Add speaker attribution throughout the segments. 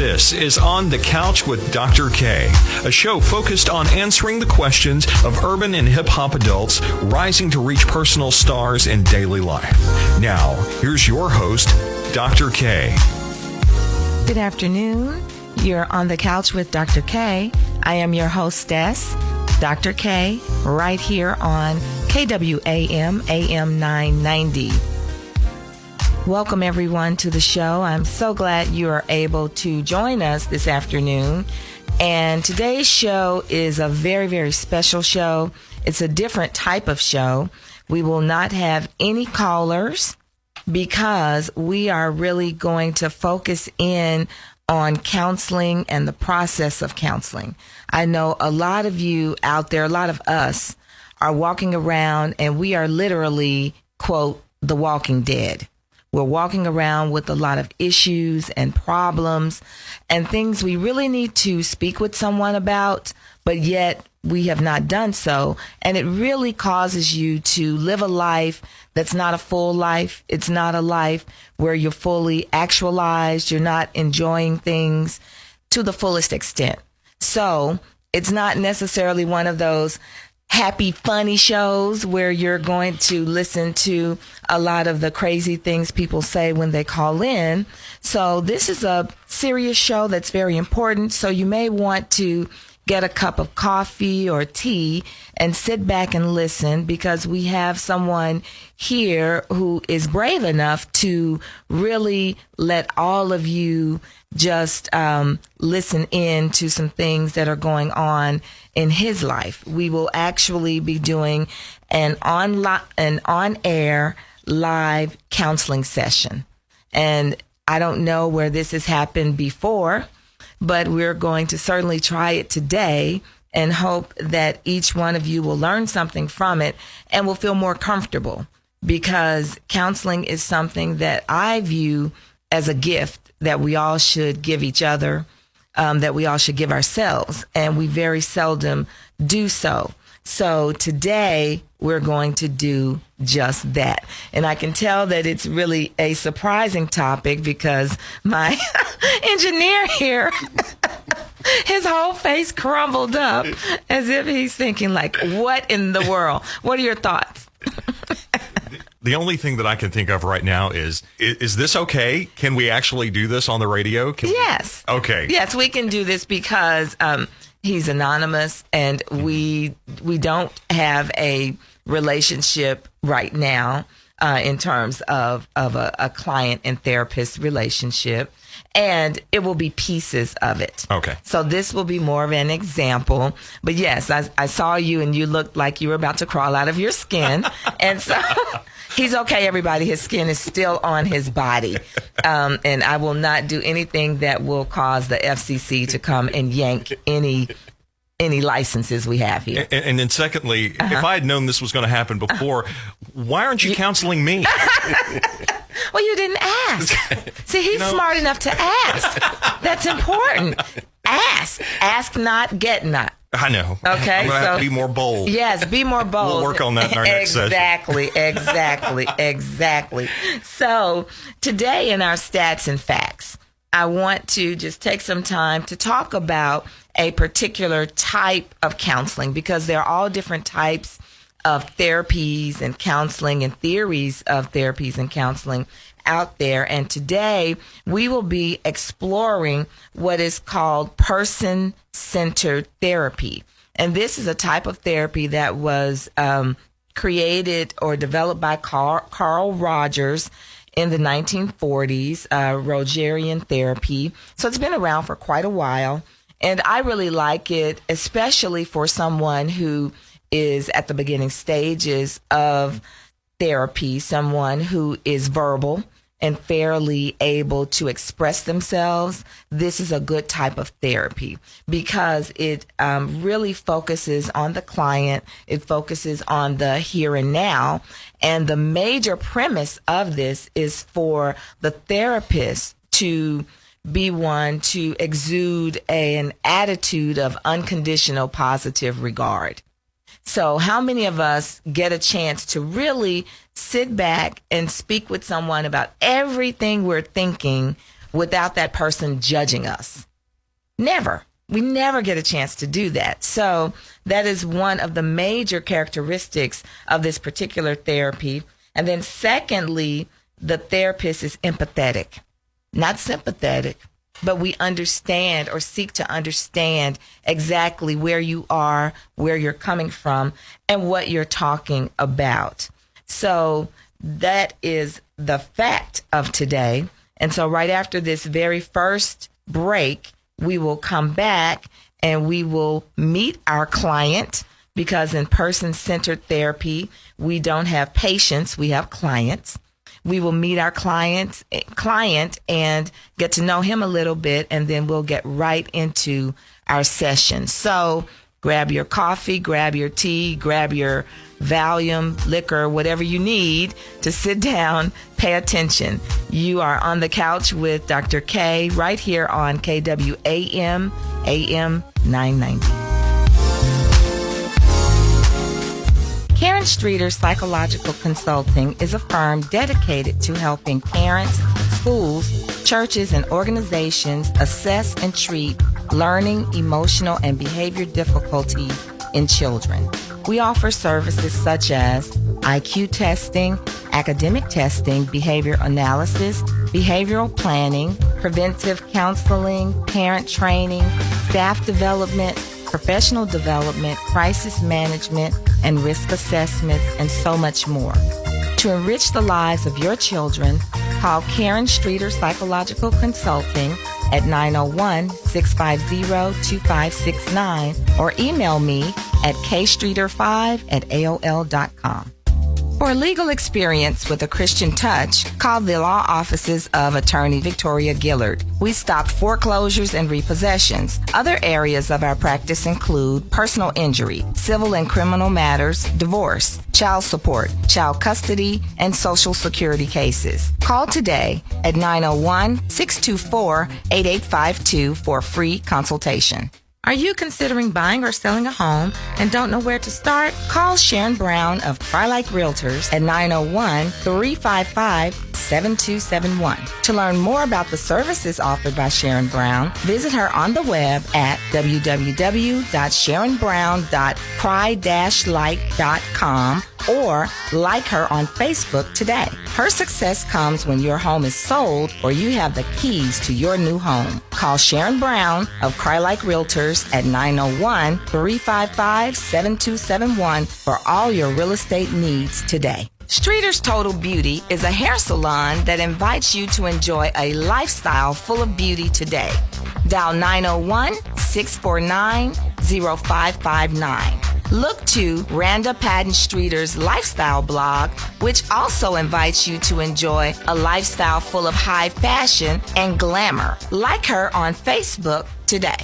Speaker 1: This is On the Couch with Dr. K, a show focused on answering the questions of urban and hip-hop adults rising to reach personal stars in daily life. Now, here's your host, Dr. K.
Speaker 2: Good afternoon. You're On the Couch with Dr. K. I am your hostess, Dr. K, right here on KWAM AM 990. Welcome everyone to the show. I'm so glad you are able to join us this afternoon. And today's show is a very, very special show. It's a different type of show. We will not have any callers because we are really going to focus in on counseling and the process of counseling. I know a lot of you out there, a lot of us are walking around and we are literally, quote, the walking dead. We're walking around with a lot of issues and problems and things we really need to speak with someone about, but yet we have not done so. And it really causes you to live a life that's not a full life. It's not a life where you're fully actualized. You're not enjoying things to the fullest extent. So it's not necessarily one of those happy, funny shows where you're going to listen to a lot of the crazy things people say when they call in. So this is a serious show that's very important. So you may want to get a cup of coffee or tea and sit back and listen, because we have someone here who is brave enough to really let all of you just listen in to some things that are going on in his life. We will actually be doing an on-air live counseling session. And I don't know where this has happened before, but we're going to certainly try it today and hope that each one of you will learn something from it and will feel more comfortable, because counseling is something that I view as a gift that we all should give each other, that we all should give ourselves, and we very seldom do so. So today we're going to do just that. And I can tell that it's really a surprising topic because my engineer here, his whole face crumbled up as if he's thinking like, what in the world? What are your thoughts?
Speaker 1: The only thing that I can think of right now is this okay? Can we actually do this on the radio?
Speaker 2: Yes.
Speaker 1: Okay.
Speaker 2: Yes, we can do this because he's anonymous and we don't have a relationship right now in terms of a client and therapist relationship. And it will be pieces of it. Okay. So this will be more of an example. But yes, I saw you and you looked like you were about to crawl out of your skin. And so he's okay, everybody. His skin is still on his body. And I will not do anything that will cause the FCC to come and yank any licenses we have here.
Speaker 1: And then secondly, if I had known this was going to happen before, why aren't you counseling me?
Speaker 2: Well, you didn't ask. See, he's smart enough to ask. That's important. Ask. Ask not, get not.
Speaker 1: I know.
Speaker 2: Okay.
Speaker 1: I'm going to have to be more bold.
Speaker 2: Yes, be more bold.
Speaker 1: We'll work on that in our next session.
Speaker 2: Exactly. So today in our stats and facts, I want to just take some time to talk about a particular type of counseling, because there are all different types of therapies and counseling and theories of therapies and counseling out there. And today we will be exploring what is called person-centered therapy. And this is a type of therapy that was created or developed by Carl Rogers in the 1940s, Rogerian therapy. So it's been around for quite a while. And I really like it, especially for someone who is at the beginning stages of therapy, someone who is verbal and fairly able to express themselves. This is a good type of therapy because it really focuses on the client. It focuses on the here and now. And the major premise of this is for the therapist to be one to exude an attitude of unconditional positive regard. So how many of us get a chance to really sit back and speak with someone about everything we're thinking without that person judging us. Never. We never get a chance to do that. So that is one of the major characteristics of this particular therapy. And then secondly, the therapist is empathetic, not sympathetic, but we understand or seek to understand exactly where you are, where you're coming from, and what you're talking about. So that is the fact of today. And so right after this very first break, we will come back and we will meet our client, because in person-centered therapy, we don't have patients, we have clients. We will meet our client and get to know him a little bit, and then we'll get right into our session. So grab your coffee, grab your tea, grab your Valium, liquor, whatever you need to sit down, pay attention. You are on the couch with Dr. K right here on KWAM, AM 990. Karen Streeter Psychological Consulting is a firm dedicated to helping parents, schools, churches, and organizations assess and treat learning, emotional, and behavior difficulties in children. We offer services such as IQ testing, academic testing, behavior analysis, behavioral planning, preventive counseling, parent training, staff development, professional development, crisis management, and risk assessments, and so much more. To enrich the lives of your children, call Karen Streeter Psychological Consulting at 901-650-2569 or email me at kstreeter5@aol.com. For legal experience with a Christian touch, call the law offices of Attorney Victoria Gillard. We stop foreclosures and repossessions. Other areas of our practice include personal injury, civil and criminal matters, divorce, child support, child custody, and Social Security cases. Call today at 901-624-8852 for a free consultation. Are you considering buying or selling a home and don't know where to start? Call Sharon Brown of Cry-Like Realtors at 901-355-7271. To learn more about the services offered by Sharon Brown, visit her on the web at www.sharonbrown.cry-like.com or like her on Facebook today. Her success comes when your home is sold or you have the keys to your new home. Call Sharon Brown of Cry-Like Realtors at 901-355-7271 for all your real estate needs today. Streeter's Total Beauty is a hair salon that invites you to enjoy a lifestyle full of beauty today. Dial 901-649-0559. Look to Randa Patton Streeter's lifestyle blog, which also invites you to enjoy a lifestyle full of high fashion and glamour. Like her on Facebook today.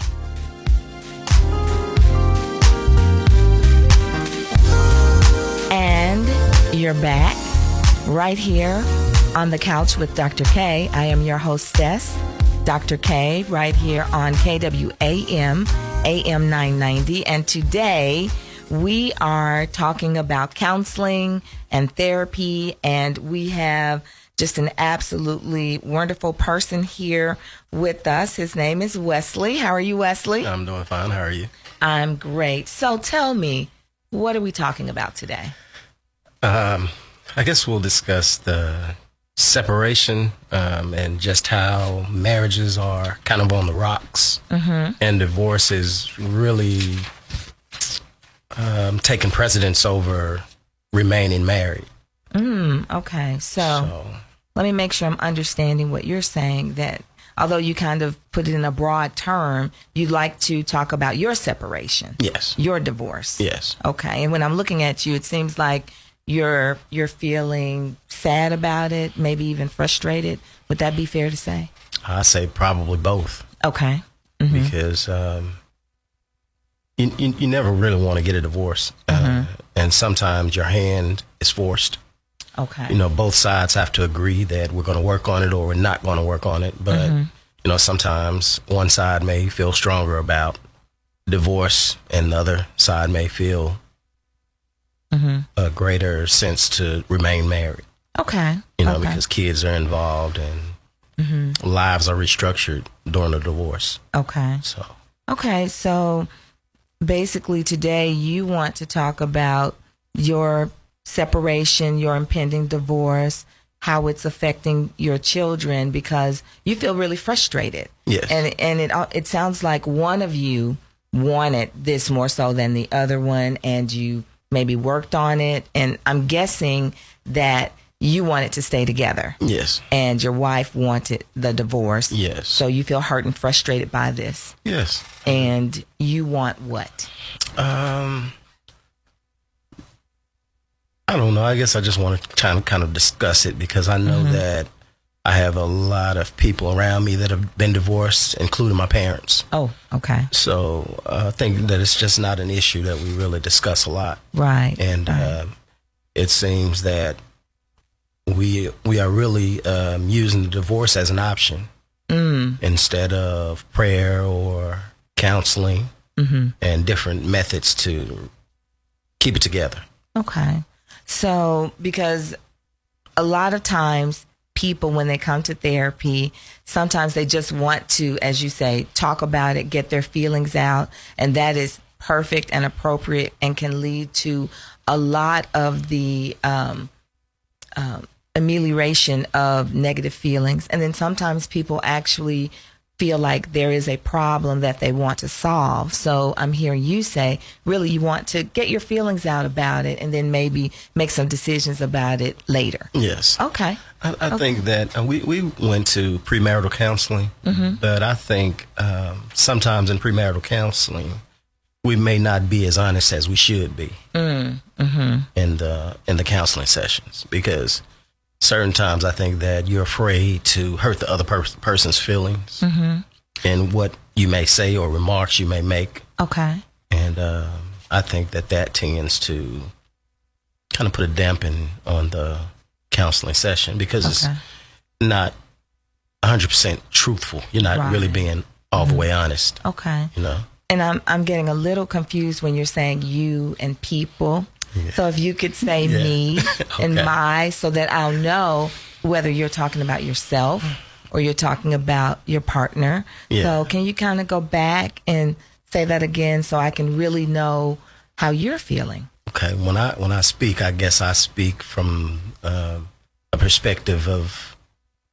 Speaker 2: And you're back right here on the couch with Dr. K. I am your hostess, Dr. K, right here on KWAM, AM 990. And today we are talking about counseling and therapy, and we have just an absolutely wonderful person here with us. His name is Wesley. How are you, Wesley?
Speaker 3: I'm doing fine. How are you?
Speaker 2: I'm great. So tell me, what are we talking about today?
Speaker 3: I guess we'll discuss the separation and just how marriages are kind of on the rocks, and divorce is really taking precedence over remaining married.
Speaker 2: Okay, so let me make sure I'm understanding what you're saying, that although you kind of put it in a broad term, you'd like to talk about your separation.
Speaker 3: Yes.
Speaker 2: Your divorce.
Speaker 3: Yes.
Speaker 2: Okay, and when I'm looking at you, it seems like you're feeling sad about it, maybe even frustrated. Would that be fair to say?
Speaker 3: I say probably both.
Speaker 2: Okay.
Speaker 3: Because you never really want to get a divorce. And sometimes your hand is forced.
Speaker 2: Okay.
Speaker 3: You know, both sides have to agree that we're going to work on it or we're not going to work on it. But, you know, sometimes one side may feel stronger about divorce and the other side may feel a greater sense to remain married.
Speaker 2: Okay.
Speaker 3: You know, because kids are involved and lives are restructured during a divorce.
Speaker 2: Okay. So basically today you want to talk about your separation, your impending divorce, how it's affecting your children, because you feel really frustrated.
Speaker 3: Yes.
Speaker 2: And it sounds like one of you wanted this more so than the other one, and you maybe worked on it. And I'm guessing that you wanted to stay together.
Speaker 3: Yes.
Speaker 2: And your wife wanted the divorce.
Speaker 3: Yes.
Speaker 2: So you feel hurt and frustrated by this.
Speaker 3: Yes.
Speaker 2: And you want what?
Speaker 3: I don't know. I guess I just want to kind of discuss it, because I know that I have a lot of people around me that have been divorced, including my parents.
Speaker 2: Oh, okay.
Speaker 3: So I think that it's just not an issue that we really discuss a lot.
Speaker 2: Right.
Speaker 3: And it seems that we are really using the divorce as an option instead of prayer or counseling and different methods to keep it together.
Speaker 2: Okay. So, because a lot of times people, when they come to therapy, sometimes they just want to, as you say, talk about it, get their feelings out. And that is perfect and appropriate and can lead to a lot of the amelioration of negative feelings. And then sometimes people actually feel like there is a problem that they want to solve. So I'm hearing you say, really, you want to get your feelings out about it and then maybe make some decisions about it later.
Speaker 3: Yes.
Speaker 2: Okay.
Speaker 3: I think that we went to premarital counseling, but I think sometimes in premarital counseling, we may not be as honest as we should be in the counseling sessions, because certain times I think that you're afraid to hurt the other person's feelings and what you may say or remarks you may make.
Speaker 2: Okay.
Speaker 3: And I think that tends to kind of put a dampen on the counseling session, because it's not 100% truthful. You're not really being all the way honest.
Speaker 2: Okay.
Speaker 3: You know?
Speaker 2: And I'm getting a little confused when you're saying you and people. Yeah. So if you could say me and my, so that I'll know whether you're talking about yourself or you're talking about your partner. Yeah. So can you kind of go back and say that again so I can really know how you're feeling?
Speaker 3: Okay. When I speak, I guess I speak from a perspective of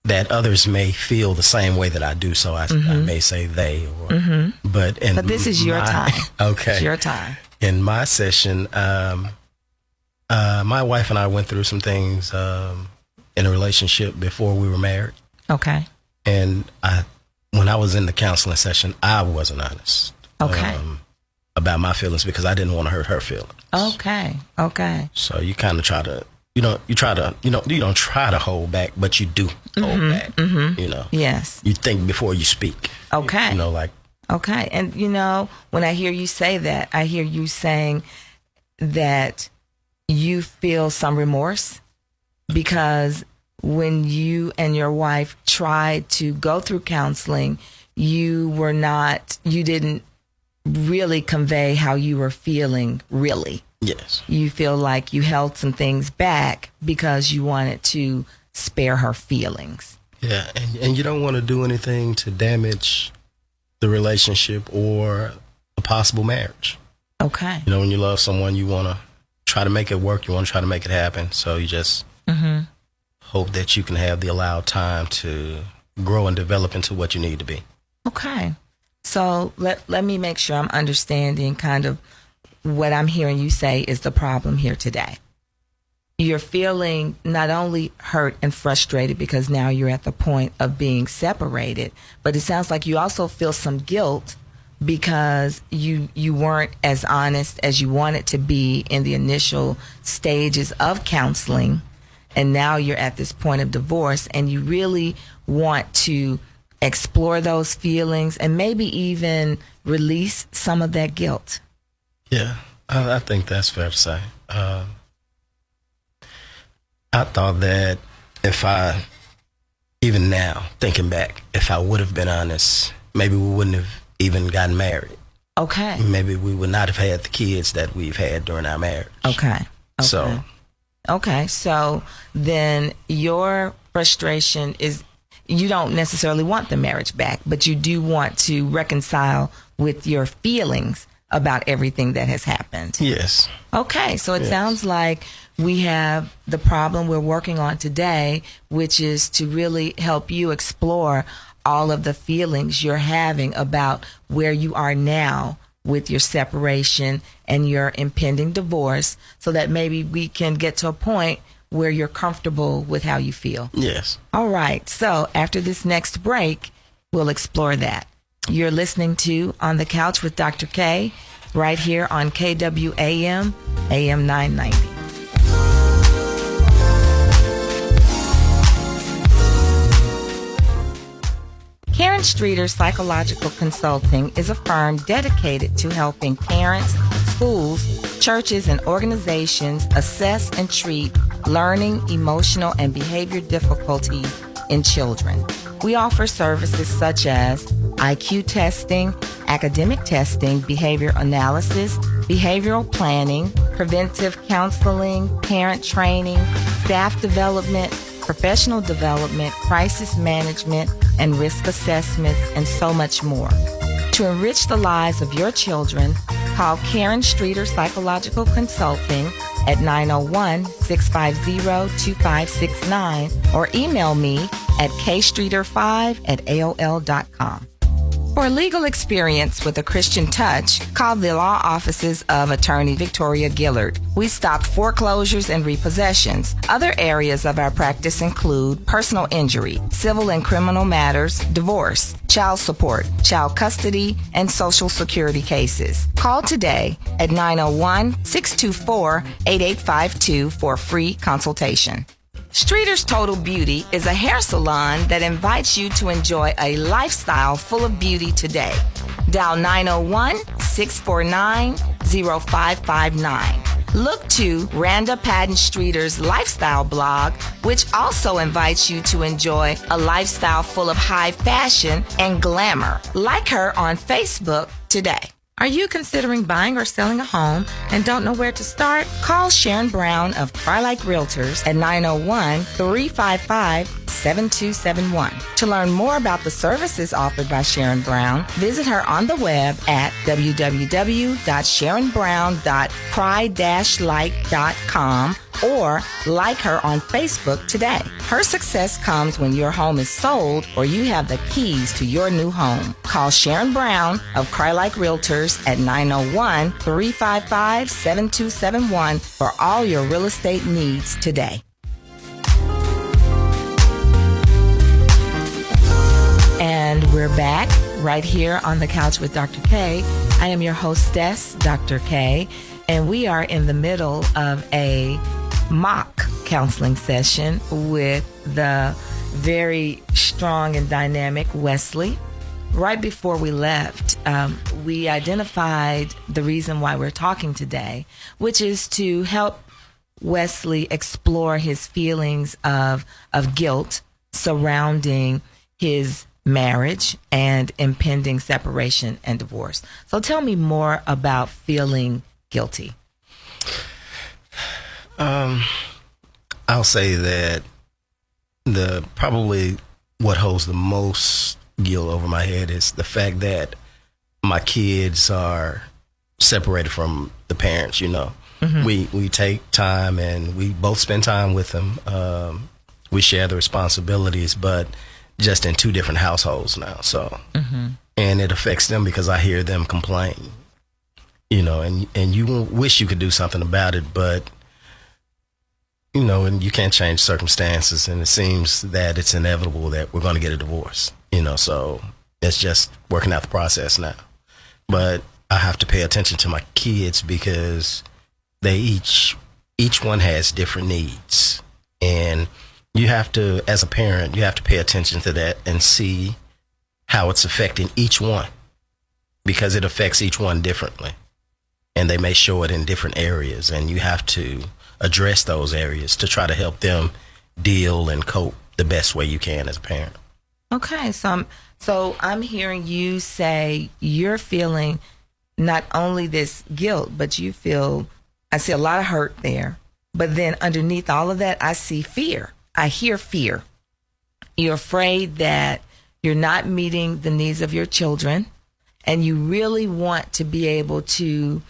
Speaker 3: that others may feel the same way that I do. So I may say they, or but
Speaker 2: this is your time.
Speaker 3: Okay.
Speaker 2: It's your time.
Speaker 3: In my session, my wife and I went through some things in a relationship before we were married.
Speaker 2: Okay.
Speaker 3: And when I was in the counseling session, I wasn't honest.
Speaker 2: Okay.
Speaker 3: About my feelings, because I didn't want to hurt her feelings.
Speaker 2: Okay. Okay.
Speaker 3: So you kind of try to, you don't try to hold back, but you do hold back. You know.
Speaker 2: Yes.
Speaker 3: You think before you speak.
Speaker 2: Okay.
Speaker 3: You know, like.
Speaker 2: Okay. And when I hear you say that, I hear you saying that you feel some remorse, because when you and your wife tried to go through counseling, you didn't really convey how you were feeling, really.
Speaker 3: Yes.
Speaker 2: You feel like you held some things back because you wanted to spare her feelings.
Speaker 3: Yeah. And you don't want to do anything to damage the relationship or a possible marriage.
Speaker 2: Okay.
Speaker 3: When you love someone, you want to try to make it work. You want to try to make it happen. So you just hope that you can have the allowed time to grow and develop into what you need to be. Okay.
Speaker 2: So let me make sure I'm understanding kind of what I'm hearing you say is the problem here today. You're feeling not only hurt and frustrated because now you're at the point of being separated, but it sounds like you also feel some guilt because you weren't as honest as you wanted to be in the initial stages of counseling. And now you're at this point of divorce, and you really want to explore those feelings and maybe even release some of that guilt.
Speaker 3: Yeah, I think that's fair to say. I thought that even now, thinking back, if I would have been honest, maybe we wouldn't have even gotten married.
Speaker 2: Okay.
Speaker 3: Maybe we would not have had the kids that we've had during our marriage.
Speaker 2: Okay.
Speaker 3: So
Speaker 2: then your frustration is you don't necessarily want the marriage back, but you do want to reconcile with your feelings about everything that has happened.
Speaker 3: Yes.
Speaker 2: Okay, so it sounds like we have the problem we're working on today, which is to really help you explore all of the feelings you're having about where you are now with your separation and your impending divorce, so that maybe we can get to a point where you're comfortable with how you feel.
Speaker 3: Yes.
Speaker 2: All right. So after this next break, we'll explore that. You're listening to On the Couch with Dr. K right here on KWAM, AM 990. Karen Streeter Psychological Consulting is a firm dedicated to helping parents, schools, churches, and organizations assess and treat learning, emotional, and behavior difficulties in children. We offer services such as IQ testing, academic testing, behavior analysis, behavioral planning, preventive counseling, parent training, staff development, professional development, crisis management, and risk assessments, and so much more. To enrich the lives of your children, call Karen Streeter Psychological Consulting at 901-650-2569 or email me at kstreeter5@aol.com. For legal experience with a Christian touch, call the law offices of Attorney Victoria Gillard. We stop foreclosures and repossessions. Other areas of our practice include personal injury, civil and criminal matters, divorce, child support, child custody, and social security cases. Call today at 901-624-8852 for a free consultation. Streeter's Total Beauty is a hair salon that invites you to enjoy a lifestyle full of beauty today. Dial 901-649-0559. Look to Randa Patton Streeter's lifestyle blog, which also invites you to enjoy a lifestyle full of high fashion and glamour. Like her on Facebook today. Are you considering buying or selling a home and don't know where to start? Call Sharon Brown of Cry-Like Realtors at 901-355-7271. To learn more about the services offered by Sharon Brown, visit her on the web at www.sharonbrown.cry-like.com or like her on Facebook today. Her success comes when your home is sold or you have the keys to your new home. Call Sharon Brown of Cry-Like Realtors at 901-355-7271 for all your real estate needs today. And we're back right here on the Couch with Dr. K. I am your hostess, Dr. K, and we are in the middle of a mock counseling session with the very strong and dynamic Wesley. Right before we left, we identified the reason why we're talking today, which is to help Wesley explore his feelings of guilt surrounding his marriage and impending separation and divorce. So tell me more about feeling guilty.
Speaker 3: I'll say that probably what holds the most guilt over my head is the fact that my kids are separated from the parents. You know, we take time and we both spend time with them. We share the responsibilities, but just in two different households now. So, and it affects them because I hear them complain. You know, and you wish you could do something about it, but you know, and you can't change circumstances, and it seems that it's inevitable that we're going to get a divorce, you know, so it's just working out the process now. But I have to pay attention to my kids because they each one has different needs, and you have to, as a parent, you have to pay attention to that and see how it's affecting each one, because it affects each one differently, and they may show it in different areas, and you have to address those areas to try to help them deal and cope the best way you can as a parent.
Speaker 2: Okay, so I'm hearing you say you're feeling not only this guilt, but you feel, I see a lot of hurt there, but then underneath all of that, I see fear. I hear fear. you're afraid that you're not meeting the needs of your children, and you really want to be able to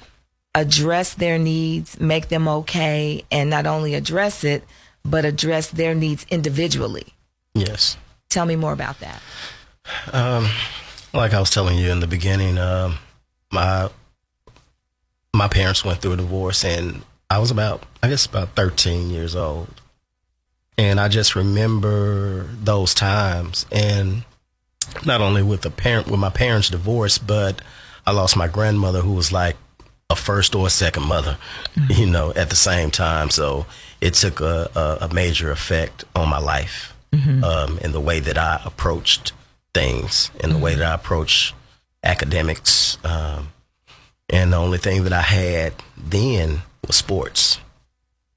Speaker 2: address their needs, make them okay, and not only address it, but address their needs individually.
Speaker 3: Yes.
Speaker 2: Tell me more about that.
Speaker 3: Like I was telling you in the beginning, my parents went through a divorce, and I was about 13 years old. And I just remember those times, and not only with my parents' divorce, but I lost my grandmother, who was like a first or a second mother, at the same time. So it took a major effect on my life, in the way that I approached things, in the way that I approached academics. And the only thing that I had then was sports.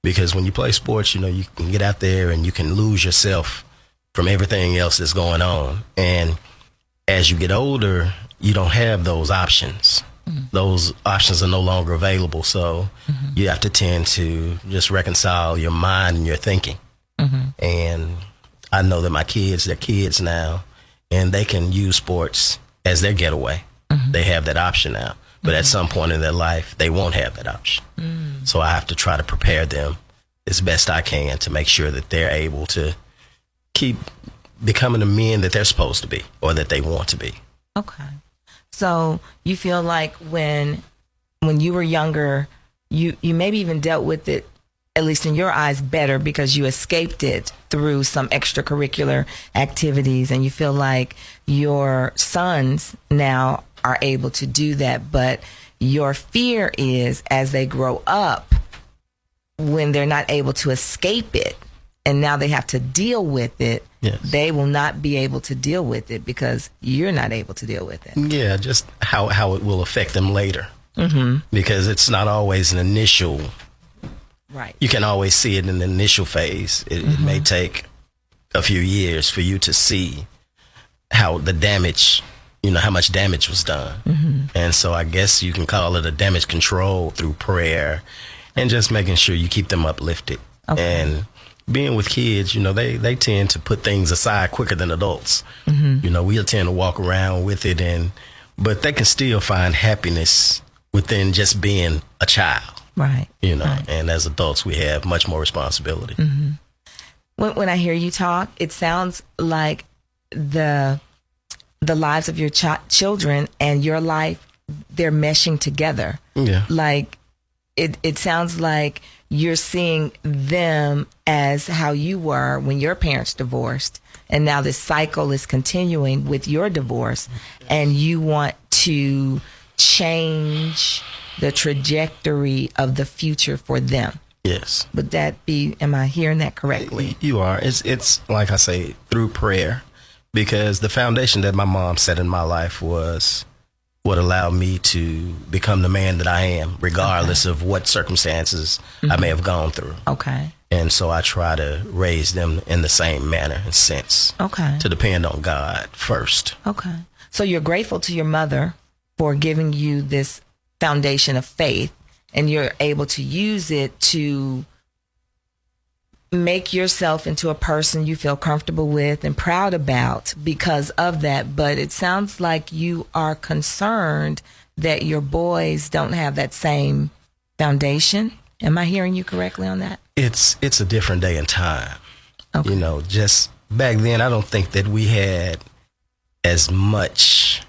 Speaker 3: Because when you play sports, you can get out there and you can lose yourself from everything else that's going on. And as you get older, you don't have those options. Those options are no longer available. So you have to tend to just reconcile your mind and your thinking. And I know that my kids, they're kids now, and they can use sports as their getaway. They have that option now. But at some point in their life, they won't have that option. So I have to try to prepare them as best I can to make sure that they're able to keep becoming the men that they're supposed to be, or that they want to be.
Speaker 2: Okay. So you feel like when you were younger, you maybe even dealt with it, at least in your eyes, better because you escaped it through some extracurricular activities, and you feel like your sons now are able to do that. But your fear is, as they grow up, when they're not able to escape it and now they have to deal with it,
Speaker 3: yes,
Speaker 2: they will not be able to deal with it because you're not able to deal with it.
Speaker 3: Yeah, just how it will affect them later. Because it's not always an initial.
Speaker 2: Right.
Speaker 3: You can always see it in the initial phase. It may take a few years for you to see how the damage, how much damage was done. And so I guess you can call it a damage control through prayer and just making sure you keep them uplifted. Okay. And being with kids, they tend to put things aside quicker than adults. We'll tend to walk around with it, but they can still find happiness within just being a child.
Speaker 2: Right.
Speaker 3: Right. And as adults, we have much more responsibility.
Speaker 2: When I hear you talk, it sounds like the lives of your children and your life, they're meshing together.
Speaker 3: Yeah.
Speaker 2: Like it sounds like you're seeing them as how you were when your parents divorced, and now this cycle is continuing with your divorce, and you want to change the trajectory of the future for them.
Speaker 3: Yes.
Speaker 2: Would that be, am I hearing that correctly?
Speaker 3: You are. It's like I say, through prayer, because the foundation that my mom set in my life was what allowed me to become the man that I am, regardless of what circumstances I may have gone through.
Speaker 2: Okay.
Speaker 3: And so I try to raise them in the same manner and sense.
Speaker 2: Okay.
Speaker 3: To depend on God first.
Speaker 2: Okay. So you're grateful to your mother for giving you this foundation of faith, and you're able to use it to make yourself into a person you feel comfortable with and proud about because of that. But it sounds like you are concerned that your boys don't have that same foundation. Am I hearing you correctly on that?
Speaker 3: It's a different day and time.
Speaker 2: Okay.
Speaker 3: Just back then, I don't think that we had as much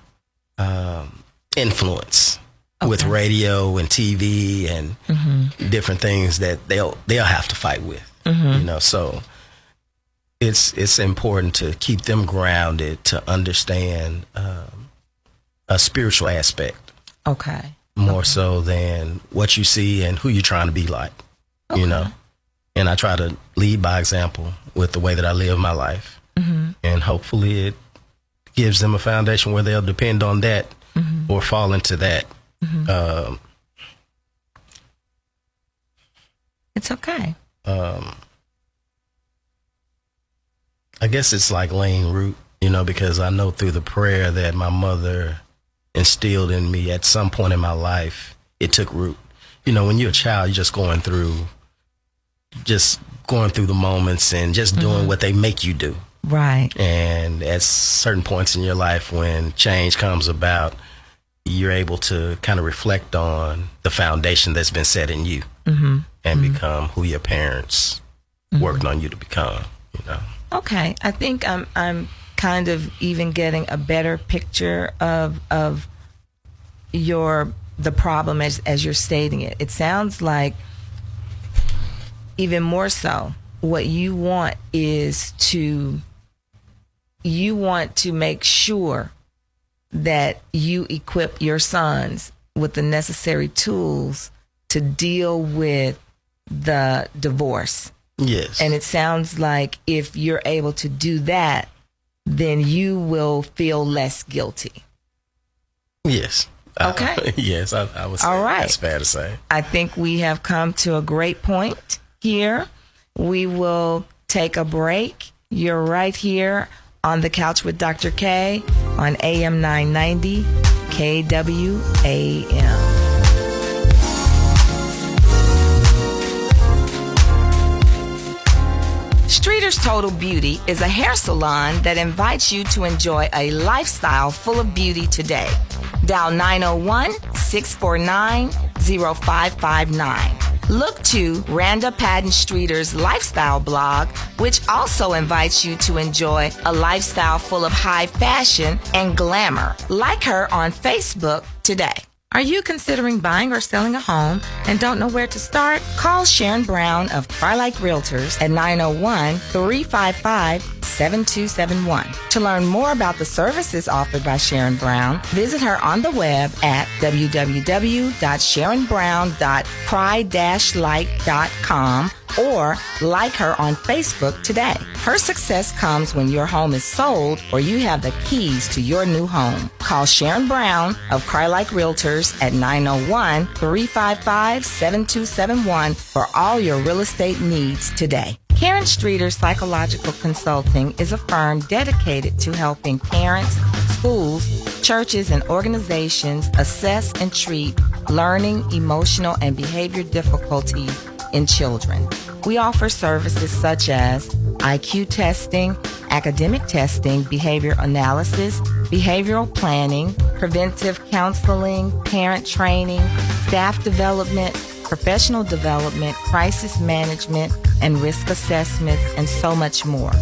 Speaker 3: influence with radio and TV and different things that they'll have to fight with. So it's important to keep them grounded, to understand a spiritual aspect.
Speaker 2: Okay.
Speaker 3: More so than what you see and who you're trying to be like, And I try to lead by example with the way that I live my life. And hopefully it gives them a foundation where they'll depend on that or fall into that.
Speaker 2: It's okay.
Speaker 3: I guess it's like laying root, because I know through the prayer that my mother instilled in me at some point in my life, it took root. When you're a child, you're just going through the moments and just doing what they make you do.
Speaker 2: Right.
Speaker 3: And at certain points in your life when change comes about, you're able to kind of reflect on the foundation that's been set in you and become who your parents worked on you to become, you know.
Speaker 2: Okay. I think I'm kind of even getting a better picture of the problem as you're stating it. It sounds like even more so what you want is to make sure that you equip your sons with the necessary tools to deal with the divorce.
Speaker 3: Yes.
Speaker 2: And it sounds like if you're able to do that, then you will feel less guilty.
Speaker 3: Yes.
Speaker 2: Okay.
Speaker 3: Yes, I would say
Speaker 2: All right.
Speaker 3: that's fair to say.
Speaker 2: I think we have come to a great point here. We will take a break. You're right here on the Couch with Dr. K on AM 990 KWAM. Streeter's Total Beauty is a hair salon that invites you to enjoy a lifestyle full of beauty today. Dial 901-649-0559. Look to Randa Patton Streeter's lifestyle blog, which also invites you to enjoy a lifestyle full of high fashion and glamour. Like her on Facebook today. Are you considering buying or selling a home and don't know where to start? Call Sharon Brown of Crylike Realtors at 901-355-7271. To learn more about the services offered by Sharon Brown, visit her on the web at www.sharonbrown.cry-like.com or like her on Facebook today. Her success comes when your home is sold or you have the keys to your new home. Call Sharon Brown of Crylike Realtors at 901-355-7271 for all your real estate needs today. Karen Streeter Psychological Consulting is a firm dedicated to helping parents, schools, churches, and organizations assess and treat learning, emotional, and behavior difficulties in children. We offer services such as IQ testing, academic testing, behavior analysis, behavioral planning, preventive counseling, parent training, staff development, professional development, crisis management, and risk assessments, and so much more.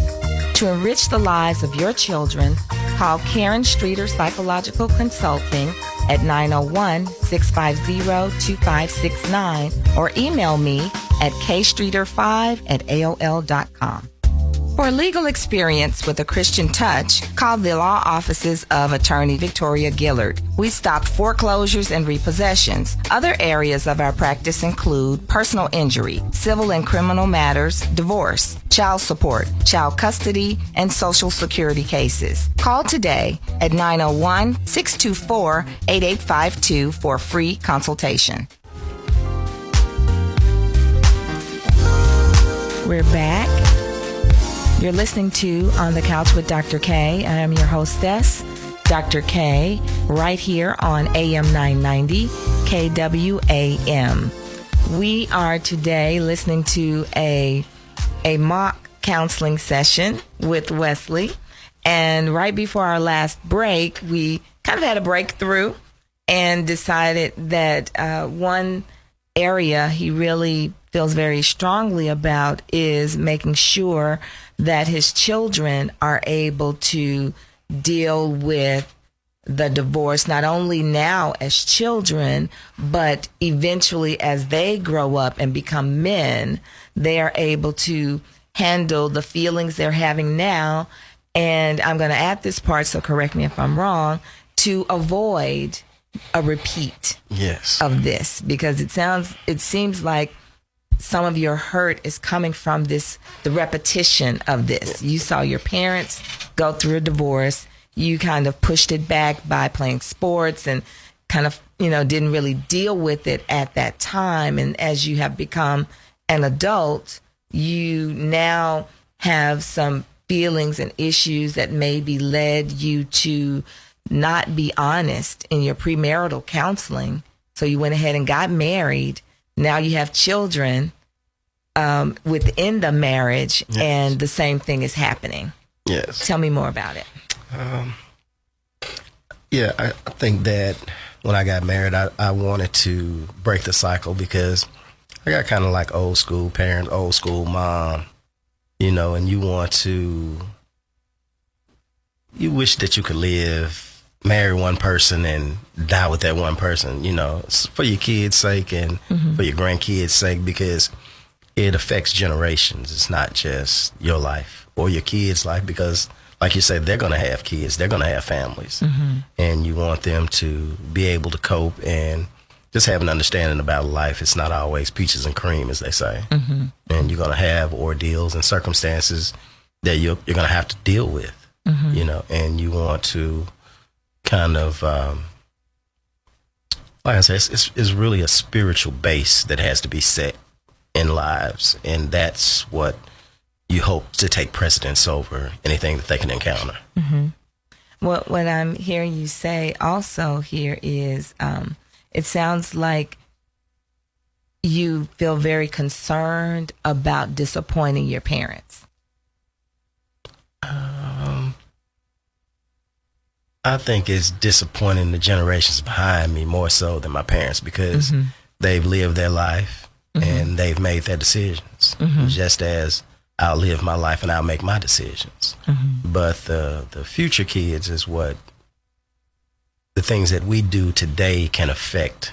Speaker 2: To enrich the lives of your children, call Karen Streeter Psychological Consulting at 901-650-2569 or email me at kstreeter5@aol.com. For legal experience with a Christian touch, call the law offices of Attorney Victoria Gillard. We stop foreclosures and repossessions. Other areas of our practice include personal injury, civil and criminal matters, divorce, child support, child custody, and Social Security cases. Call today at 901-624-8852 for a free consultation. We're back. You're listening to On the Couch with Dr. K. I am your hostess, Dr. K, right here on AM 990 KWAM. We are today listening to a mock counseling session with Wesley. And right before our last break, we kind of had a breakthrough and decided that one area he really feels very strongly about is making sure that his children are able to deal with the divorce, not only now as children, but eventually as they grow up and become men, they are able to handle the feelings they're having now. And I'm going to add this part, so correct me if I'm wrong, to avoid a repeat of this, because it seems like some of your hurt is coming from the repetition of this. You saw your parents go through a divorce. You kind of pushed it back by playing sports and kind of, didn't really deal with it at that time. And as you have become an adult, you now have some feelings and issues that maybe led you to not be honest in your premarital counseling. So you went ahead and got married. Now you have children within the marriage, and the same thing is happening.
Speaker 3: Yes.
Speaker 2: Tell me more about it.
Speaker 3: Yeah, I think that when I got married, I wanted to break the cycle because I got kind of like old school parents, old school mom, you know, and you wish that you could marry one person and die with that one person, you know, for your kids' sake and for your grandkids' sake, because it affects generations. It's not just your life or your kids' life, because like you said, they're going to have kids, they're going to have families, and you want them to be able to cope and just have an understanding about life. It's not always peaches and cream, as they say. And you're going to have ordeals and circumstances that you're going to have to deal with, you know, and you want to kind of, like I said, it's really a spiritual base that has to be set in lives. And that's what you hope to take precedence over anything that they can encounter.
Speaker 2: What I'm hearing you say also here is, it sounds like you feel very concerned about disappointing your parents.
Speaker 3: I think it's disappointing the generations behind me more so than my parents, because they've lived their life and they've made their decisions, just as I'll live my life and I'll make my decisions. But the future kids is what the things that we do today can affect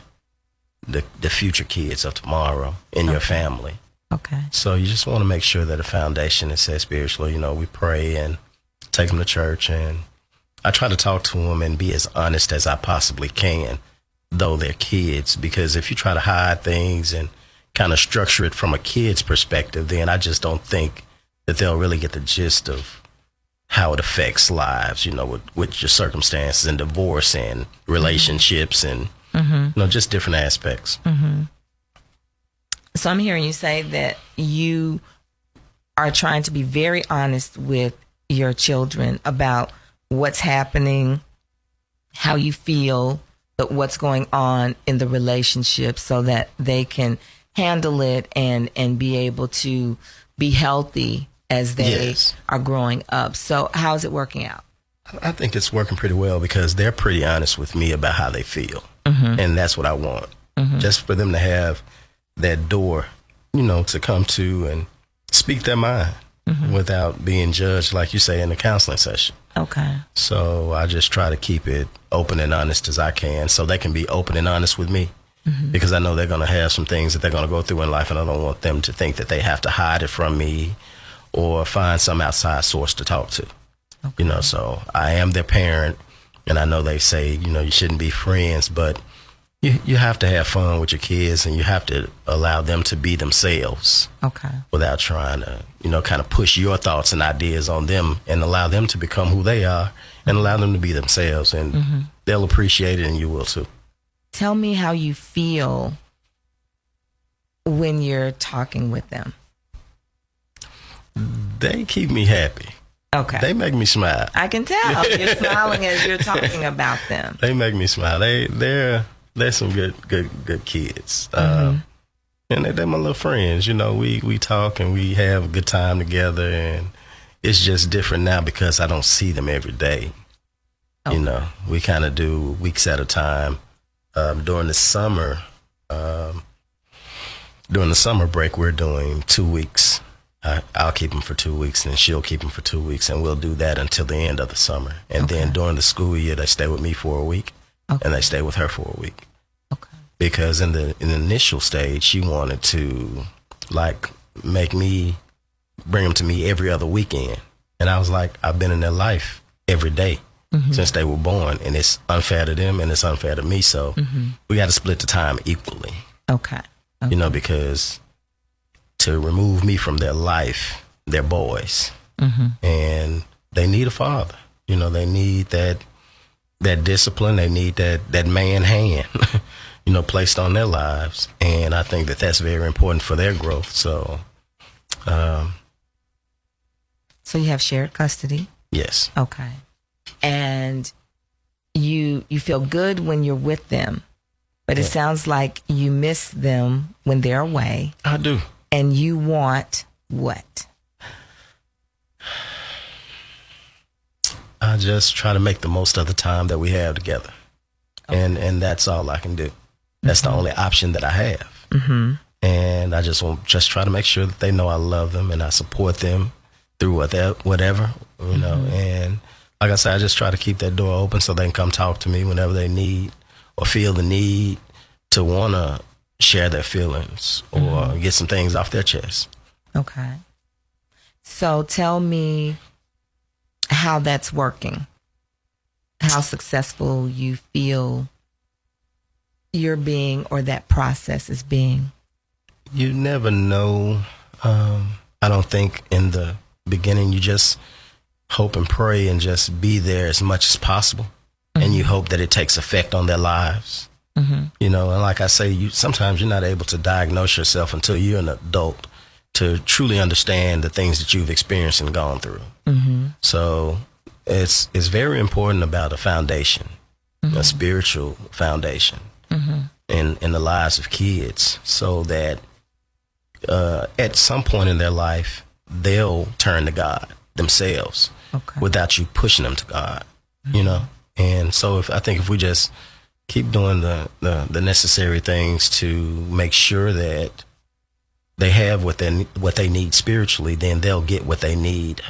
Speaker 3: the future kids of tomorrow in your family.
Speaker 2: Okay.
Speaker 3: So you just want to make sure that the foundation is set spiritually. You know, we pray and take them to church, and I try to talk to them and be as honest as I possibly can, though they're kids, because if you try to hide things and kind of structure it from a kid's perspective, then I just don't think that they'll really get the gist of how it affects lives, you know, with your circumstances and divorce and relationships and, you know, just different aspects.
Speaker 2: So I'm hearing you say that you are trying to be very honest with your children about what's happening, how you feel, but what's going on in the relationship, so that they can handle it and be able to be healthy as they are growing up. So how's it working out?
Speaker 3: I think it's working pretty well, because they're pretty honest with me about how they feel. And that's what I want. Just for them to have that door, you know, to come to and speak their mind without being judged, like you say, in the counseling session.
Speaker 2: Okay.
Speaker 3: So I just try to keep it open and honest as I can, so they can be open and honest with me. Because I know they're going to have some things that they're going to go through in life, and I don't want them to think that they have to hide it from me or find some outside source to talk to. You know, so I am their parent, and I know they say, you know, you shouldn't be friends, but you have to have fun with your kids, and you have to allow them to be themselves.
Speaker 2: Okay.
Speaker 3: Without trying to, you know, kind of push your thoughts and ideas on them, and allow them to become who they are and allow them to be themselves, and they'll appreciate it, and you will too.
Speaker 2: Tell me how you feel when you're talking with them.
Speaker 3: They keep me happy.
Speaker 2: Okay.
Speaker 3: They make me smile.
Speaker 2: I can tell. You're smiling as you're talking about them.
Speaker 3: They make me smile. They're some good kids. And they're my little friends. You know, we talk and we have a good time together, and it's just different now because I don't see them every day. You know, we kind of do weeks at a time. During the summer break, we're doing 2 weeks. I'll keep them for 2 weeks, and she'll keep them for 2 weeks, and we'll do that until the end of the summer. And then during the school year, they stay with me for a week, and they stay with her for a week.
Speaker 2: Okay.
Speaker 3: Because in the initial stage, she wanted to like bring them to me every other weekend, and I was like, I've been in their life every day since they were born, and it's unfair to them and it's unfair to me. So we got to split the time equally.
Speaker 2: Okay.
Speaker 3: You know, because to remove me from their life, they're boys, and they need a father. You know, they need that discipline. They need that man hand, you know, placed on their lives. And I think that that's very important for their growth. So,
Speaker 2: so you have shared custody?
Speaker 3: Yes.
Speaker 2: Okay. And you feel good when you're with them, but it sounds like you miss them when they're away.
Speaker 3: I do.
Speaker 2: And you want what?
Speaker 3: I just try to make the most of the time that we have together. Okay. And that's all I can do. That's the only option that I have. Mm-hmm. And I just try to make sure that they know I love them and I support them through whatever, you know. And like I said, I just try to keep that door open so they can come talk to me whenever they need or feel the need to want to share their feelings or get some things off their chest.
Speaker 2: Okay. So tell me how that's working, how successful you feel you're being or that process is being.
Speaker 3: You never know. I don't think in the beginning you just hope and pray and just be there as much as possible. And you hope that it takes effect on their lives. You know, and like I say, sometimes you're not able to diagnose yourself until you're an adult to truly understand the things that you've experienced and gone through. So it's very important about a foundation, a spiritual foundation in the lives of kids, so that at some point in their life, they'll turn to God themselves without you pushing them to God, you know? And so I think if we just keep doing the necessary things to make sure that they have what they need spiritually, then they'll get what they need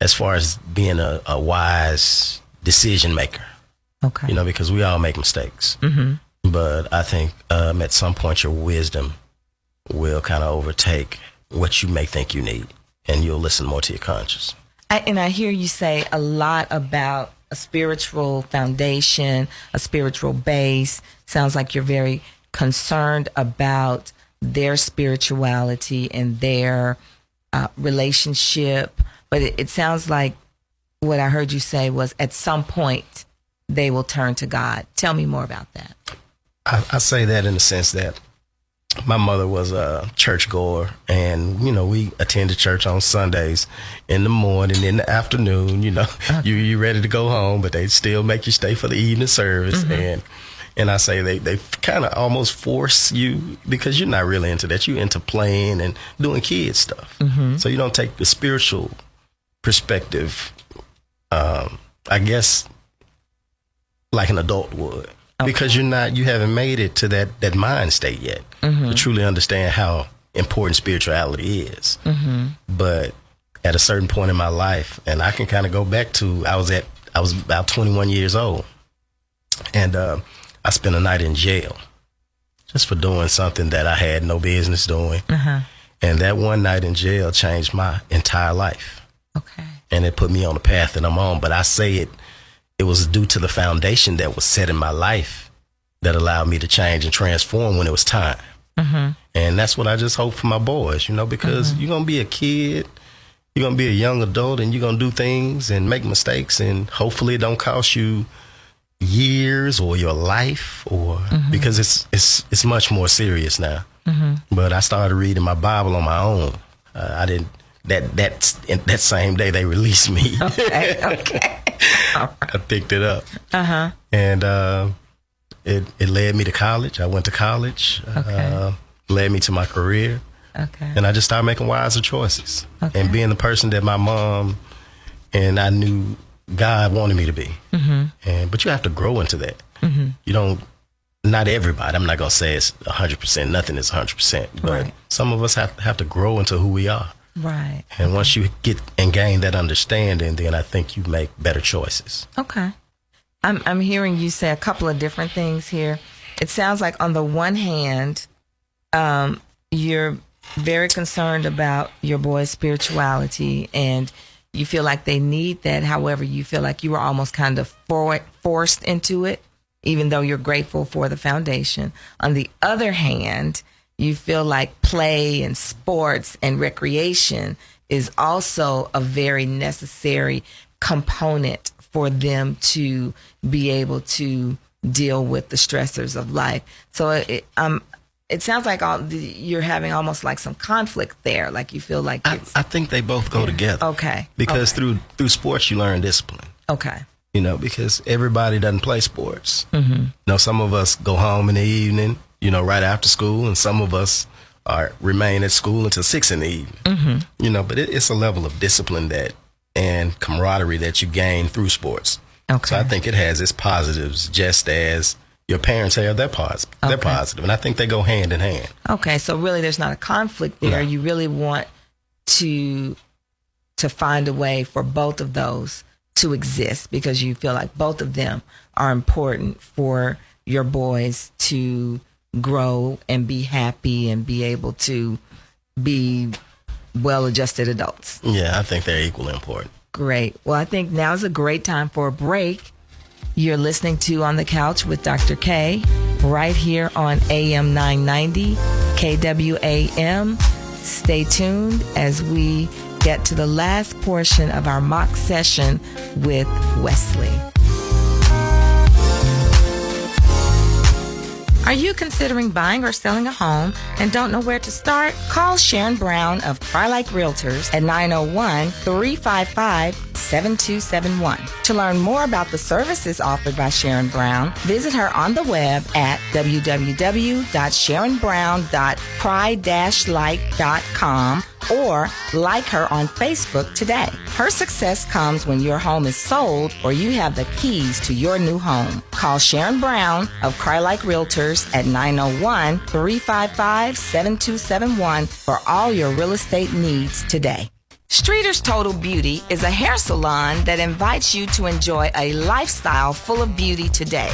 Speaker 3: as far as being a wise decision maker. Okay. You know, because we all make mistakes. But I think at some point your wisdom will kind of overtake what you may think you need, and you'll listen more to your conscience.
Speaker 2: And I hear you say a lot about a spiritual foundation, a spiritual base. Sounds like you're very concerned about their spirituality and their relationship. But it sounds like what I heard you say was at some point they will turn to God. Tell me more about that.
Speaker 3: I say that in the sense that my mother was a churchgoer, and, you know, we attended church on Sundays in the morning, in the afternoon, you know, you ready to go home, but they still make you stay for the evening service. And I say they kind of almost force you, because you're not really into that. You're into playing and doing kid stuff. So you don't take the spiritual perspective, I guess, like an adult would. Because you haven't made it to that mind state yet to truly understand how important spirituality is. But at a certain point in my life, and I can kind of go back to, I was about 21 years old, and I spent a night in jail just for doing something that I had no business doing. And that one night in jail changed my entire life. And it put me on the path that I'm on. But I say it was due to the foundation that was set in my life that allowed me to change and transform when it was time. And that's what I just hope for my boys, you know, because you're going to be a kid, you're going to be a young adult, and you're going to do things and make mistakes, and hopefully it don't cost you years or your life, or because it's much more serious now. But I started reading my Bible on my own. I didn't, that same day they released me. I picked it up. And it led me to college. I went to college. Led me to my career. And I just started making wiser choices and being the person that my mom and I knew God wanted me to be. But you have to grow into that. You don't, not everybody, I'm not going to say it's 100%, nothing is 100%, but some of us have to grow into who we are. And once you get and gain that understanding, then I think you make better choices. I'm hearing you say a couple of different things here. It sounds like on the one hand, you're very concerned about your boys' spirituality and you feel like they need that. However, you feel like you were almost kind of forced into it, even though you're grateful for the foundation. On the other hand, you feel like play and sports and recreation is also a very necessary component for them to be able to deal with the stressors of life. So it sounds like you're having almost like some conflict there. Like you feel like I think they both go together. Because through sports you learn discipline. You know, because everybody doesn't play sports. You know, some of us go home in the evening, you know, right after school, and some of us remain at school until 6 in the evening. You know, but it's a level of discipline that and camaraderie that you gain through sports.
Speaker 2: Okay.
Speaker 3: So I think it has its positives, just as your parents have their they're positive, and I think they go hand in hand.
Speaker 2: Okay, so really there's not a conflict there.
Speaker 3: No.
Speaker 2: You really want to find a way for both of those to exist, because you feel like both of them are important for your boys to grow and be happy and be able to be well-adjusted adults.
Speaker 3: Yeah, I think they're equally important.
Speaker 2: Great. Well, I think now's a great time for a break. You're listening to On the Couch with Dr. K right here on AM 990 KWAM. Stay tuned as we get to the last portion of our mock session with Wesley. Are you considering buying or selling a home and don't know where to start? Call Sharon Brown of Cry-Like Realtors at 901-355-7271. To learn more about the services offered by Sharon Brown, visit her on the web at www.sharonbrown.cry-like.com or like her on Facebook today. Her success comes when your home is sold or you have the keys to your new home. Call Sharon Brown of Cry-Like Realtors at 901-355-7271 for all your real estate needs today. Streeter's Total Beauty is a hair salon that invites you to enjoy a lifestyle full of beauty today.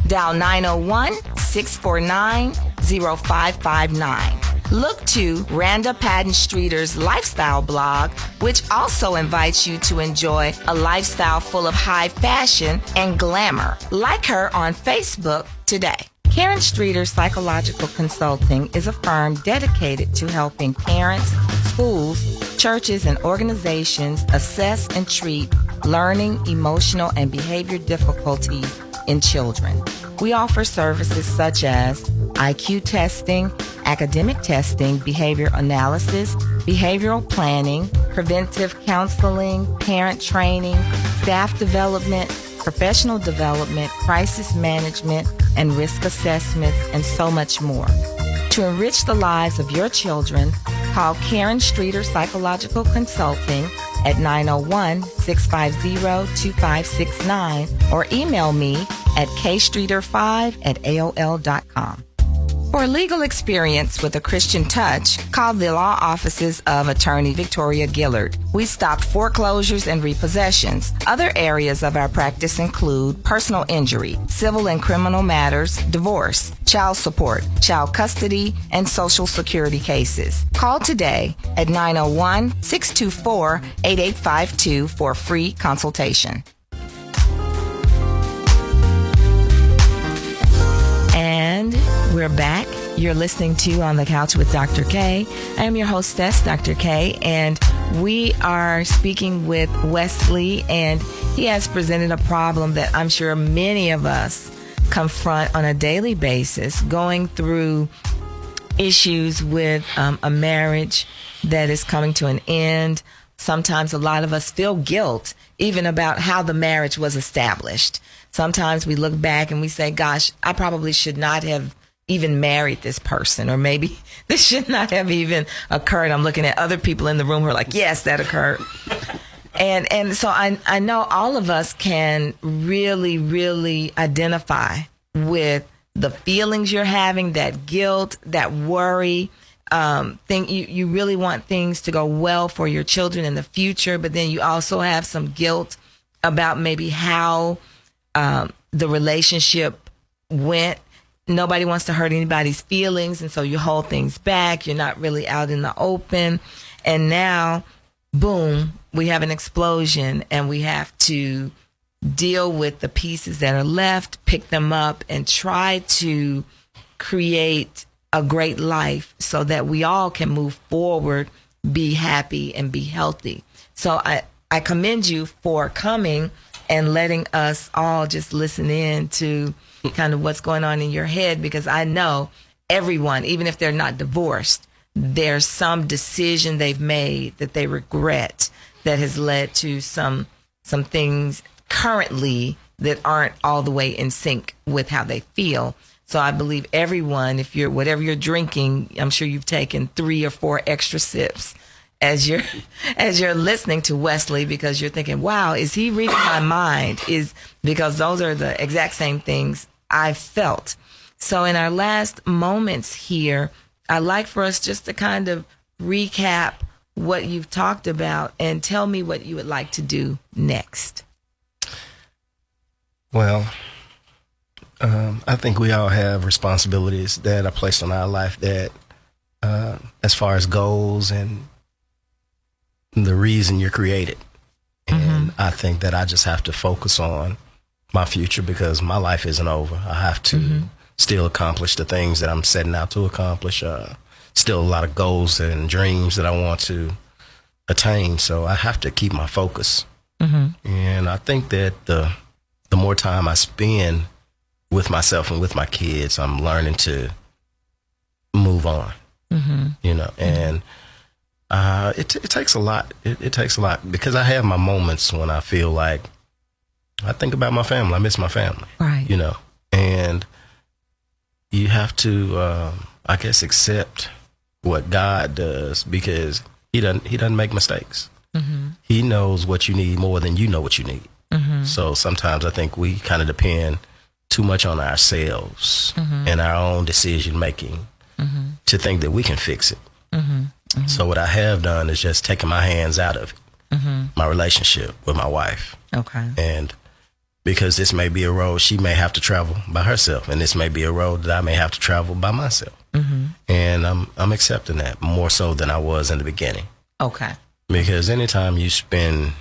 Speaker 2: Dial 901-649-0559. Look to Randa Patton Streeter's lifestyle blog, which also invites you to enjoy a lifestyle full of high fashion and glamour. Like her on Facebook today. Karen Streeter Psychological Consulting is a firm dedicated to helping parents, schools, churches, and organizations assess and treat learning, emotional, and behavior difficulties in children. We offer services such as IQ testing, academic testing, behavior analysis, behavioral planning, preventive counseling, parent training, staff development, professional development, crisis management, and risk assessments, and so much more. To enrich the lives of your children, call Karen Streeter Psychological Consulting at 901-650-2569 or email me at kstreeter5@aol.com. For legal experience with a Christian touch, call the law offices of Attorney Victoria Gillard. We stop foreclosures and repossessions. Other areas of our practice include personal injury, civil and criminal matters, divorce, child support, child custody, and social security cases. Call today at 901-624-8852 for a free consultation. And we're back. You're listening to On the Couch with Dr. K. I am your hostess, Dr. K, and we are speaking with Wesley, and he has presented a problem that I'm sure many of us confront on a daily basis, going through issues with a marriage that is coming to an end. Sometimes a lot of us feel guilt even about how the marriage was established. Sometimes we look back and we say, gosh, I probably should not have even married this person, or maybe this should not have even occurred. I'm looking at other people in the room who are like, yes, that occurred. And so I know all of us can really, really identify with the feelings you're having, that guilt, that worry. You really want things to go well for your children in the future, but then you also have some guilt about maybe how the relationship went. Nobody wants to hurt anybody's feelings, and so you hold things back. You're not really out in the open. And now, boom, we have an explosion, and we have to deal with the pieces that are left, pick them up, and try to create a great life so that we all can move forward, be happy, and be healthy. So I commend you for coming and letting us all just listen in to kind of what's going on in your head, because I know everyone, even if they're not divorced, there's some decision they've made that they regret that has led to some things currently that aren't all the way in sync with how they feel. So I believe everyone, whatever you're drinking, I'm sure you've taken 3 or 4 extra sips as you're listening to Wesley, because you're thinking, wow, is he reading my mind? Is because those are the exact same things I felt. So in our last moments here, I'd like for us just to kind of recap what you've talked about and tell me what you would like to do next.
Speaker 3: Well, I think we all have responsibilities that are placed on our life that, as far as goals and the reason you're created. And I think that I just have to focus on my future because my life isn't over. I have to still accomplish the things that I'm setting out to accomplish. Still a lot of goals and dreams that I want to attain. So I have to keep my focus. And I think that the more time I spend with myself and with my kids, I'm learning to move on, you know, and it takes a lot. It takes a lot because I have my moments when I feel like I think about my family. I miss my family,
Speaker 2: Right.
Speaker 3: you know, and you have to, I guess, accept what God does because he doesn't make mistakes. He knows what you need more than you know what you need. So sometimes I think we kind of depend too much on ourselves and our own decision making to think that we can fix it. So what I have done is just taken my hands out of it, my relationship with my wife.
Speaker 2: Okay.
Speaker 3: And because this may be a road she may have to travel by herself, and this may be a road that I may have to travel by myself. And I'm accepting that more so than I was in the beginning.
Speaker 2: Okay.
Speaker 3: Because anytime you spend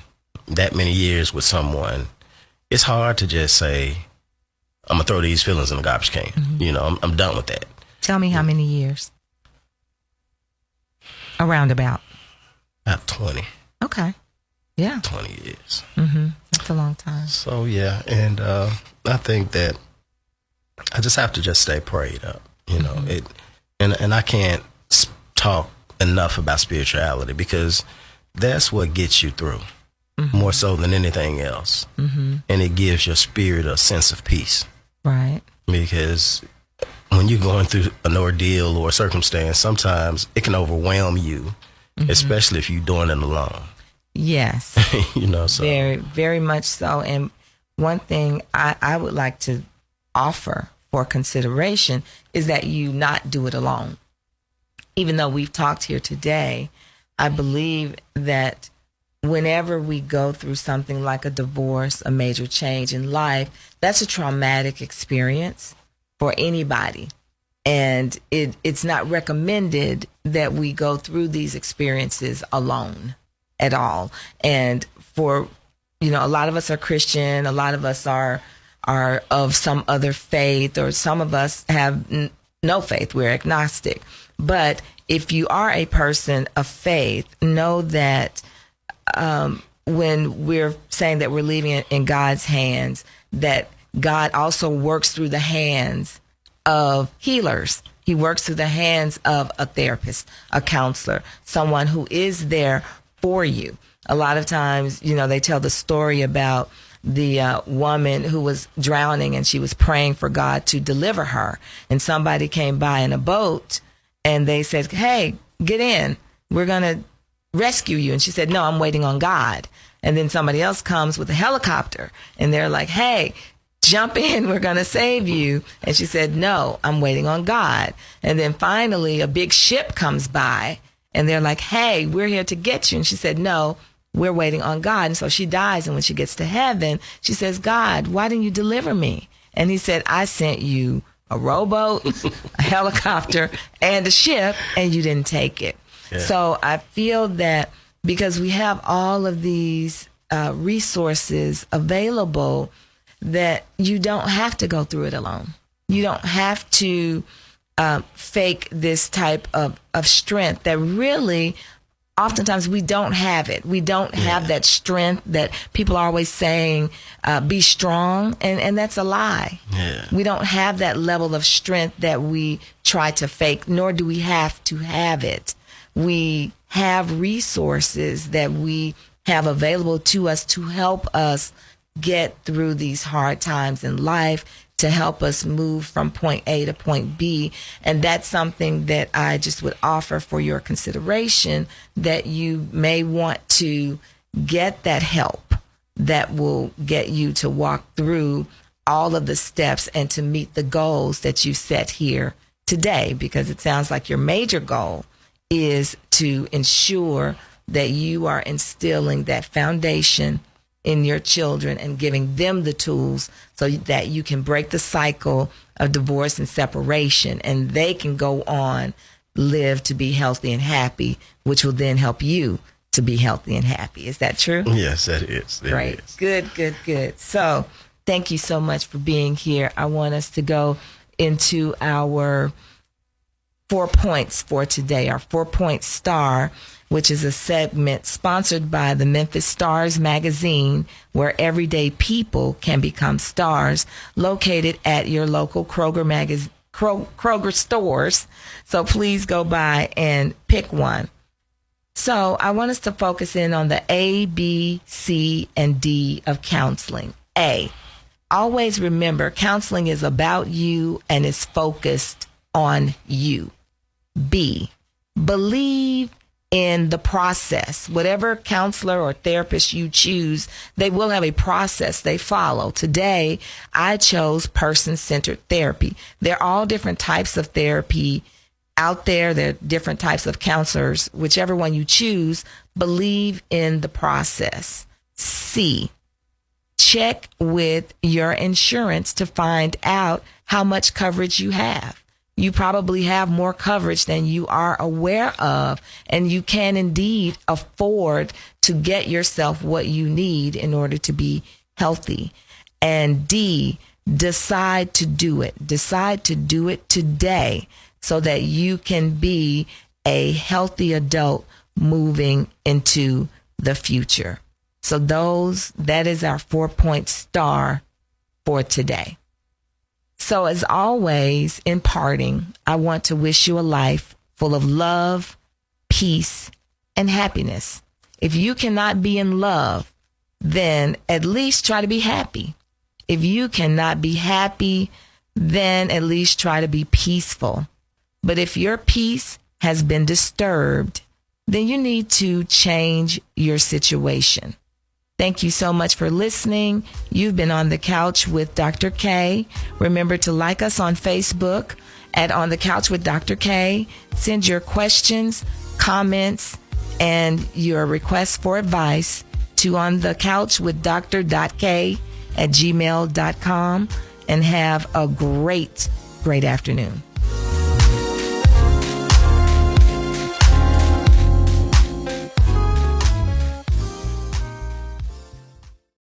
Speaker 3: that many years with someone, it's hard to just say, I'm gonna throw these feelings in the garbage can. You know, I'm done with that.
Speaker 2: Tell me how many years? Around about.
Speaker 3: About 20.
Speaker 2: Okay. Yeah.
Speaker 3: 20 years.
Speaker 2: That's a long time.
Speaker 3: So yeah, and I think that I just have to just stay prayed up. You know, and I can't talk enough about spirituality because that's what gets you through more so than anything else. And it gives your spirit a sense of peace.
Speaker 2: Right.
Speaker 3: Because when you're going through an ordeal or a circumstance, sometimes it can overwhelm you, especially if you're doing it alone.
Speaker 2: Yes.
Speaker 3: You know, so
Speaker 2: Very, very much so. And one thing I would like to offer for consideration is that you not do it alone. Even though we've talked here today, I believe that whenever we go through something like a divorce, a major change in life, that's a traumatic experience for anybody. And it's not recommended that we go through these experiences alone at all. And for, you know, a lot of us are Christian, a lot of us are of some other faith, or some of us have no faith. We're agnostic. But if you are a person of faith, know that when we're saying that we're leaving it in God's hands, that God also works through the hands of healers. He works through the hands of a therapist, a counselor, someone who is there for you. A lot of times, you know, they tell the story about the woman who was drowning and she was praying for God to deliver her. And somebody came by in a boat and they said, hey, get in. We're going to rescue you. And she said, no, I'm waiting on God. And then somebody else comes with a helicopter and they're like, hey, jump in. We're going to save you. And she said, no, I'm waiting on God. And then finally a big ship comes by and they're like, hey, we're here to get you. And she said, no, we're waiting on God. And so she dies. And when she gets to heaven, she says, God, why didn't you deliver me? And he said, I sent you a rowboat, a helicopter, and a ship, and you didn't take it. Yeah. So I feel that because we have all of these resources available, that you don't have to go through it alone. You don't have to fake this type of strength that really oftentimes we don't have it. We don't have that strength that people are always saying, be strong. And that's a lie. Yeah. We don't have that level of strength that we try to fake, nor do we have to have it. We have resources that we have available to us to help us get through these hard times in life, to help us move from point A to point B. And that's something that I just would offer for your consideration, that you may want to get that help that will get you to walk through all of the steps and to meet the goals that you set here today, because it sounds like your major goal is to ensure that you are instilling that foundation in your children and giving them the tools so that you can break the cycle of divorce and separation, and they can go on, live to be healthy and happy, which will then help you to be healthy and happy. Is that true?
Speaker 3: Yes, that is.
Speaker 2: Great. Good. So thank you so much for being here. I want us to go into our 4 points for today, our 4-point star, which is a segment sponsored by the Memphis Stars magazine, where everyday people can become stars, located at your local Kroger stores. So please go by and pick one. So I want us to focus in on the A, B, C, and D of counseling. A, always remember, counseling is about you and is focused on you. B, believe in the process. Whatever counselor or therapist you choose, they will have a process they follow. Today, I chose person-centered therapy. There are all different types of therapy out there. There are different types of counselors. Whichever one you choose, believe in the process. C, check with your insurance to find out how much coverage you have. You probably have more coverage than you are aware of, and you can indeed afford to get yourself what you need in order to be healthy. And D, decide to do it. Decide to do it today so that you can be a healthy adult moving into the future. So that is our 4-point star for today. So as always, in parting, I want to wish you a life full of love, peace, and happiness. If you cannot be in love, then at least try to be happy. If you cannot be happy, then at least try to be peaceful. But if your peace has been disturbed, then you need to change your situation. Thank you so much for listening. You've been on the couch with Dr. K. Remember to like us on Facebook at On the Couch with Dr. K. Send your questions, comments, and your requests for advice to onthecouchwithdr.k@gmail.com, and have a great afternoon.